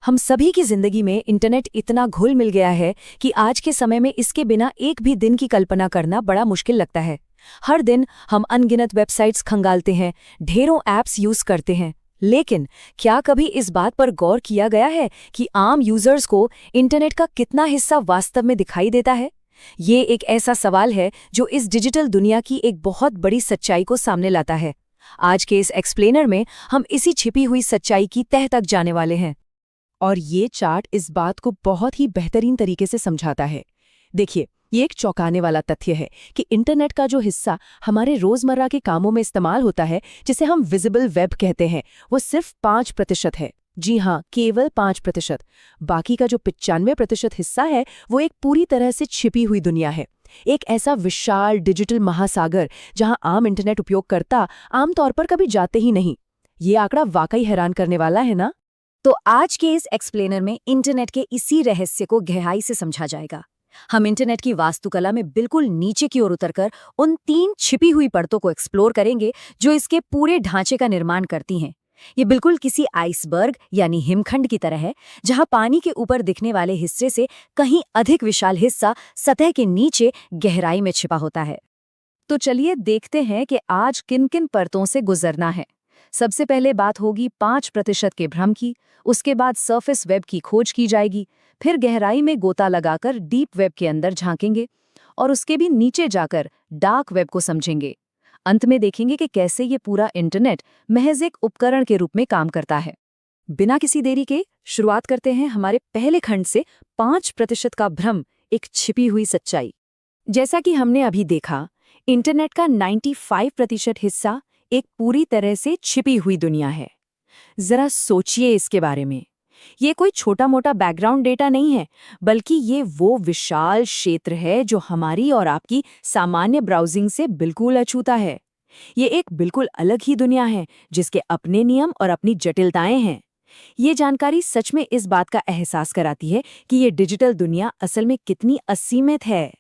हम सभी की जिंदगी में इंटरनेट इतना घुल मिल गया है कि आज के समय में इसके बिना एक भी दिन की कल्पना करना बड़ा मुश्किल लगता है। हर दिन हम अनगिनत वेबसाइट्स खंगालते हैं, ढेरों ऐप्स यूज करते हैं, लेकिन क्या कभी इस बात पर गौर किया गया है कि आम यूजर्स को इंटरनेट का कितना हिस्सा वास्तव में दिखाई देता है? ये एक ऐसा सवाल है जो इस डिजिटल दुनिया की एक बहुत बड़ी सच्चाई को सामने लाता है। आज के इस एक्सप्लेनर में हम इसी छिपी हुई सच्चाई की तह तक जाने वाले हैं। और ये चार्ट इस बात को बहुत ही बेहतरीन तरीके से समझाता है। देखिए, ये एक चौंकाने वाला तथ्य है कि इंटरनेट का जो हिस्सा हमारे रोजमर्रा के कामों में इस्तेमाल होता है, जिसे हम विजिबल वेब कहते हैं, वो सिर्फ 5% है। जी हाँ, केवल 5%। बाकी का जो 95% हिस्सा है, वो एक पूरी तरह से छिपी हुई दुनिया है। एक ऐसा विशाल डिजिटल महासागर जहां आम इंटरनेट उपयोगकर्ता आमतौर पर कभी जाते ही नहीं। ये आंकड़ा वाकई हैरान करने वाला है ना? तो आज के इस एक्सप्लेनर में इंटरनेट के इसी रहस्य को गहराई से समझा जाएगा। हम इंटरनेट की वास्तुकला में बिल्कुल नीचे की ओर उतरकर उन 3 छिपी हुई परतों को एक्सप्लोर करेंगे जो इसके पूरे ढांचे का निर्माण करती हैं। ये बिल्कुल किसी आइसबर्ग यानी हिमखंड की तरह है, जहां पानी के ऊपर दिखने वाले हिस्से से कहीं अधिक विशाल हिस्सा सतह के नीचे गहराई में छिपा होता है। तो चलिए देखते हैं कि आज किन-किन परतों से गुजरना है। सबसे पहले बात होगी 5% के भ्रम की, उसके बाद सरफेस वेब की खोज की जाएगी, फिर गहराई में गोता लगाकर डीप वेब के अंदर झांकेंगे और उसके भी नीचे जाकर डार्क वेब को समझेंगे। अंत में देखेंगे कि कैसे ये पूरा इंटरनेट महज एक उपकरण के रूप में काम करता है। बिना किसी देरी के शुरुआत करते हैं हमारे पहले खंड से, 5% का भ्रम, एक छिपी हुई सच्चाई। जैसा कि हमने अभी देखा, इंटरनेट का 95% हिस्सा एक पूरी तरह से छिपी हुई दुनिया है। जरा सोचिए इसके बारे में। ये कोई छोटा मोटा बैकग्राउंड डेटा नहीं है, बल्कि ये वो विशाल क्षेत्र है जो हमारी और आपकी सामान्य ब्राउजिंग से बिल्कुल अछूता है। ये एक बिल्कुल अलग ही दुनिया है जिसके अपने नियम और अपनी जटिलताएं हैं। ये जानकारी सच में इस बात का एहसास कराती है कि ये डिजिटल दुनिया असल में कितनी असीमित है।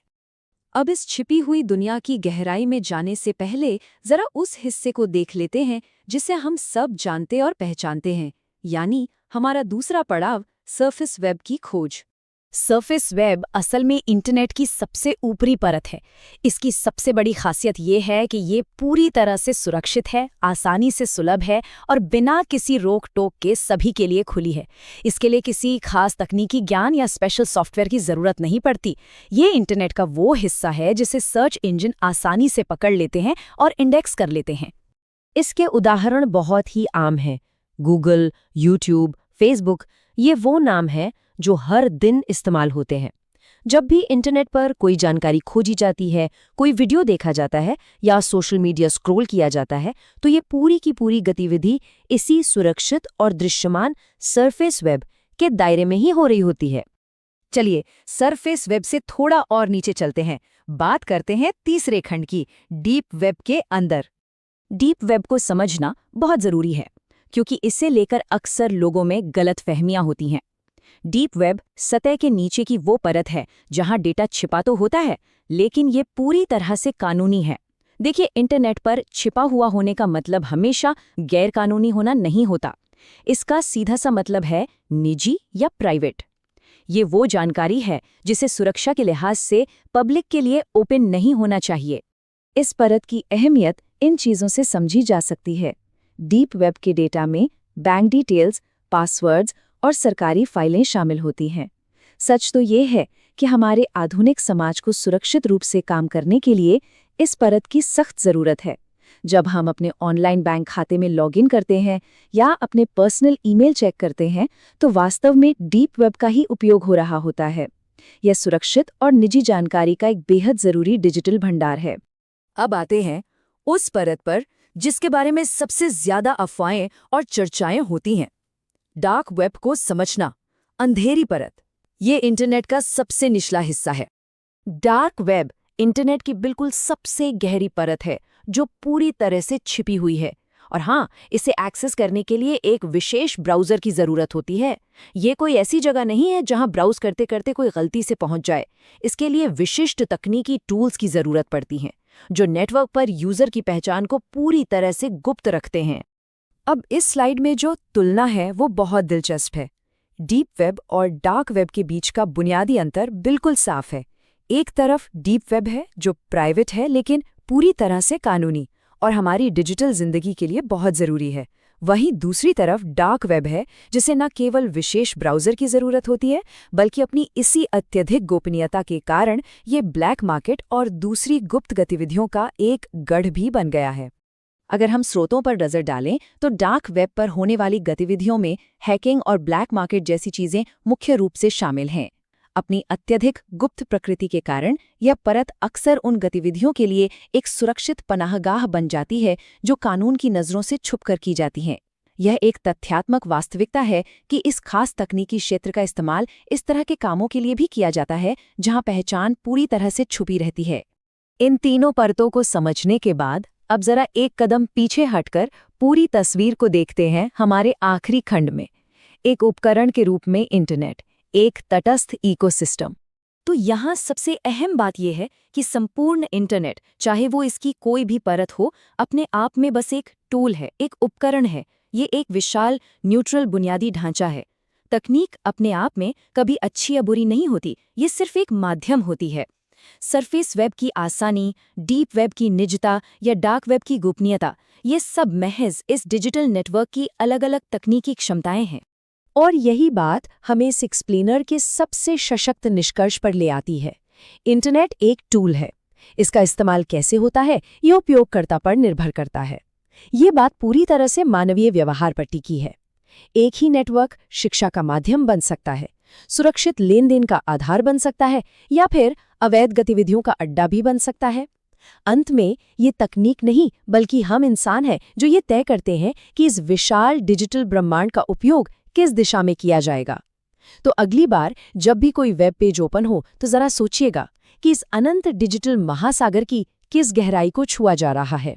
अब इस छिपी हुई दुनिया की गहराई में जाने से पहले जरा उस हिस्से को देख लेते हैं जिसे हम सब जानते और पहचानते हैं, यानी हमारा दूसरा पड़ाव, सरफेस वेब की खोज। सरफेस वेब असल में इंटरनेट की सबसे ऊपरी परत है। इसकी सबसे बड़ी खासियत ये है कि ये पूरी तरह से सुरक्षित है, आसानी से सुलभ है और बिना किसी रोक टोक के सभी के लिए खुली है। इसके लिए किसी खास तकनीकी ज्ञान या स्पेशल सॉफ्टवेयर की जरूरत नहीं पड़ती। ये इंटरनेट का वो हिस्सा है जिसे सर्च इंजन आसानी से पकड़ लेते हैं और इंडेक्स कर लेते हैं। इसके उदाहरण बहुत ही आम हैं। गूगल, यूट्यूब, फेसबुक, ये वो नाम हैं जो हर दिन इस्तेमाल होते हैं। जब भी इंटरनेट पर कोई जानकारी खोजी जाती है, कोई वीडियो देखा जाता है या सोशल मीडिया स्क्रॉल किया जाता है, तो ये पूरी की पूरी गतिविधि इसी सुरक्षित और दृश्यमान सरफेस वेब के दायरे में ही हो रही होती है। चलिए सरफेस वेब से थोड़ा और नीचे चलते हैं। बात करते हैं तीसरे खंड की, डीप वेब के अंदर। डीप वेब को समझना बहुत जरूरी है, क्योंकि इसे लेकर अक्सर लोगों में गलतफहमियां होती हैं। डीप वेब सतह के नीचे की वो परत है जहां डेटा छिपा तो होता है, लेकिन ये पूरी तरह से कानूनी है। देखिए, इंटरनेट पर छिपा हुआ होने का मतलब हमेशा गैर कानूनी होना नहीं होता। इसका सीधा सा मतलब है निजी या प्राइवेट। ये वो जानकारी है जिसे सुरक्षा के लिहाज से पब्लिक के लिए ओपन नहीं होना चाहिए। इस परत की अहमियत इन चीज़ों से समझी जा सकती है। डीप वेब के डेटा में बैंक डिटेल्स, पासवर्ड्स और सरकारी फाइलें शामिल होती हैं। सच तो ये है कि हमारे आधुनिक समाज को सुरक्षित रूप से काम करने के लिए इस परत की सख्त ज़रूरत है। जब हम अपने ऑनलाइन बैंक खाते में लॉगिन करते हैं या अपने पर्सनल ईमेल चेक करते हैं, तो वास्तव में डीप वेब का ही उपयोग हो रहा होता है। यह सुरक्षित और निजी जानकारी का एक बेहद ज़रूरी डिजिटल भंडार है। अब आते हैं उस परत पर जिसके बारे में सबसे ज्यादा अफवाहें और चर्चाएं होती हैं, डार्क वेब को समझना, अंधेरी परत। ये इंटरनेट का सबसे निचला हिस्सा है। डार्क वेब इंटरनेट की बिल्कुल सबसे गहरी परत है जो पूरी तरह से छिपी हुई है। और हाँ, इसे एक्सेस करने के लिए एक विशेष ब्राउज़र की ज़रूरत होती है। ये कोई ऐसी जगह नहीं है जहां ब्राउज़ करते करते कोई गलती से पहुंच जाए। इसके लिए विशिष्ट तकनीकी टूल्स की ज़रूरत पड़ती हैं जो नेटवर्क पर यूज़र की पहचान को पूरी तरह से गुप्त रखते हैं। अब इस स्लाइड में जो तुलना है वो बहुत दिलचस्प है। डीप वेब और डार्क वेब के बीच का बुनियादी अंतर बिल्कुल साफ है। एक तरफ डीप वेब है जो प्राइवेट है लेकिन पूरी तरह से कानूनी और हमारी डिजिटल जिंदगी के लिए बहुत ज़रूरी है। वहीं दूसरी तरफ डार्क वेब है जिसे न केवल विशेष ब्राउज़र की ज़रूरत होती है बल्कि अपनी इसी अत्यधिक गोपनीयता के कारण ये ब्लैक मार्केट और दूसरी गुप्त गतिविधियों का एक गढ़ भी बन गया है। अगर हम स्रोतों पर नजर डालें तो डार्क वेब पर होने वाली गतिविधियों में हैकिंग और ब्लैक मार्केट जैसी चीजें मुख्य रूप से शामिल हैं। अपनी अत्यधिक गुप्त प्रकृति के कारण यह परत अक्सर उन गतिविधियों के लिए एक सुरक्षित पनाहगाह बन जाती है जो कानून की नज़रों से छुपकर की जाती हैं। यह एक तथ्यात्मक वास्तविकता है कि इस खास तकनीकी क्षेत्र का इस्तेमाल इस तरह के कामों के लिए भी किया जाता है जहां पहचान पूरी तरह से छुपी रहती है। इन तीनों परतों को समझने के बाद अब जरा एक कदम पीछे हटकर पूरी तस्वीर को देखते हैं हमारे आखिरी खंड में, एक उपकरण के रूप में इंटरनेट, एक तटस्थ इकोसिस्टम। तो यहाँ सबसे अहम बात यह है कि संपूर्ण इंटरनेट, चाहे वो इसकी कोई भी परत हो, अपने आप में बस एक टूल है, एक उपकरण है। ये एक विशाल न्यूट्रल बुनियादी ढांचा है। तकनीक अपने आप में कभी अच्छी या बुरी नहीं होती, ये सिर्फ एक माध्यम होती है। सरफेस वेब की आसानी, डीप वेब की निजता या डार्क वेब की गोपनीयता, ये सब महज इस डिजिटल नेटवर्क की अलग-अलग तकनीकी क्षमताएं हैं। और यही बात हमें इस एक्सप्लेनर के सबसे सशक्त निष्कर्ष पर ले आती है। इंटरनेट एक टूल है। इसका इस्तेमाल कैसे होता है, ये उपयोगकर्ता पर निर्भर करता है। ये बात पूरी तरह से मानवीय व्यवहार पर टिकी है। एक ही नेटवर्क शिक्षा का माध्यम बन सकता है, सुरक्षित लेन देन का आधार बन सकता है या फिर अवैध गतिविधियों का अड्डा भी बन सकता है। अंत में ये तकनीक नहीं बल्कि हम इंसान हैं जो ये तय करते हैं कि इस विशाल डिजिटल ब्रह्मांड का उपयोग किस दिशा में किया जाएगा। तो अगली बार जब भी कोई वेब पेज ओपन हो तो जरा सोचिएगा कि इस अनंत डिजिटल महासागर की किस गहराई को छुआ जा रहा है।